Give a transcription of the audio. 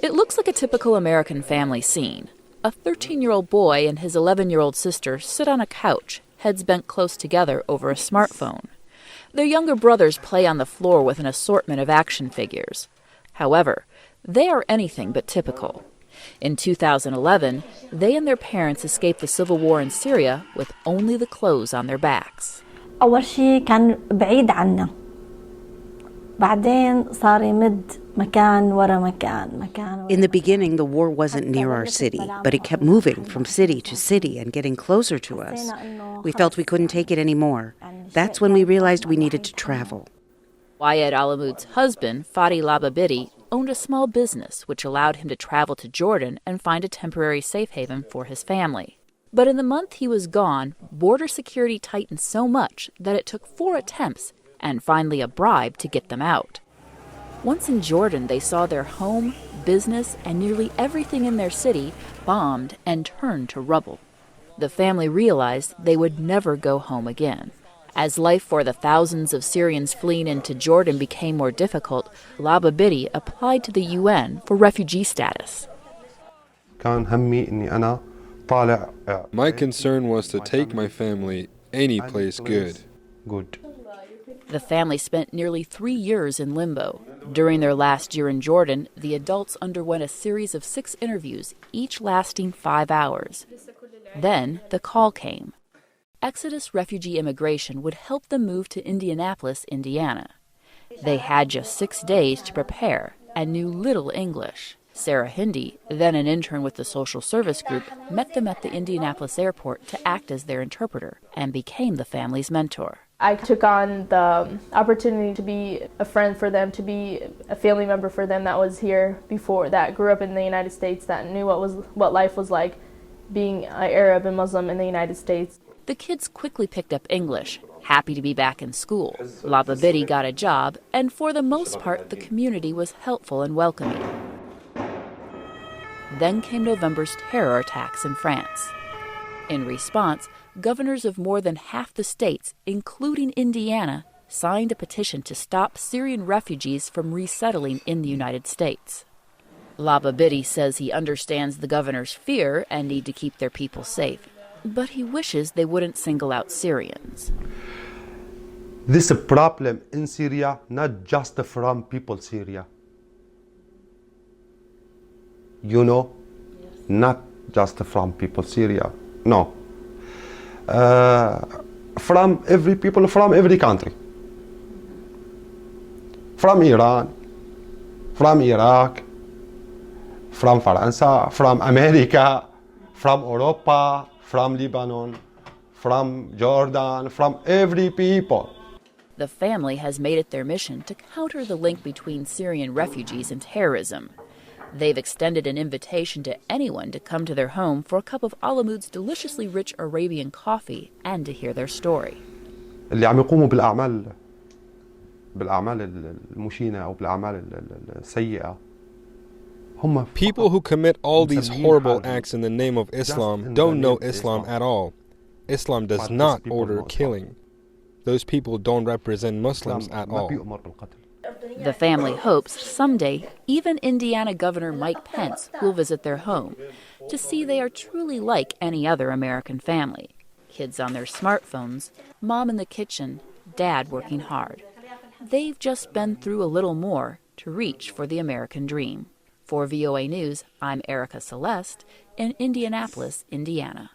It looks like a typical American family scene. A 13-year-old boy and his 11-year-old sister sit on a couch, heads bent close together over a smartphone. Their younger brothers play on the floor with an assortment of action figures. However, they are anything but typical. In 2011, they and their parents escaped the civil war in Syria with only the clothes on their backs. أول شيء كان بعيد عنا. بعدين صار يمد مكان ورا مكان. In the beginning, the war wasn't near our city, but it kept moving from city to city and getting closer to us. We felt we couldn't take it anymore. That's when we realized we needed to travel. Wayed Alamud's husband, Fadi Lababidi, owned a small business which allowed him to travel to Jordan and find a temporary safe haven for his family. But in the month he was gone, border security tightened so much that it took 4 attempts and finally a bribe to get them out. Once in Jordan, they saw their home, business, and nearly everything in their city bombed and turned to rubble. The family realized they would never go home again. As life for the thousands of Syrians fleeing into Jordan became more difficult, Lababidi applied to the UN for refugee status. My concern was to take my family any place good. The family spent nearly 3 years in limbo. During their last year in Jordan, the adults underwent a series of 6 interviews, each lasting 5 hours. Then the call came. Exodus Refugee Immigration would help them move to Indianapolis, Indiana. They had just 6 days to prepare and knew little English. Sarah Hindi, then an intern with the social service group, met them at the Indianapolis airport to act as their interpreter and became the family's mentor. I took on the opportunity to be a friend for them, to be a family member for them that was here before, that grew up in the United States, that knew what life was like being an Arab and Muslim in the United States. The kids quickly picked up English, happy to be back in school. Lababidi got a job, and for the most part, the community was helpful and welcoming. Then came November's terror attacks in France. In response, governors of more than half the states, including Indiana, signed a petition to stop Syrian refugees from resettling in the United States. Lababidi says he understands the governor's fear and need to keep their people safe, but he wishes they wouldn't single out Syrians. This problem in Syria, not just from people Syria. You know, not just from people Syria. No. From every people from every country. From Iran, from Iraq, from France, from America, from Europa, from Lebanon, from Jordan, from every people. The family has made it their mission to counter the link between Syrian refugees and terrorism. They've extended an invitation to anyone to come to their home for a cup of Alamud's deliciously rich Arabian coffee and to hear their story. اللي عم يقوموا بالأعمال المشينة أو بالأعمال السيئة. People who commit all these horrible acts in the name of Islam don't know Islam at all. Islam does not order killing. Those people don't represent Muslims at all. The family hopes someday even Indiana Governor Mike Pence will visit their home to see they are truly like any other American family. Kids on their smartphones, mom in the kitchen, dad working hard. They've just been through a little more to reach for the American dream. For VOA News, I'm Erika Celeste in Indianapolis, Indiana.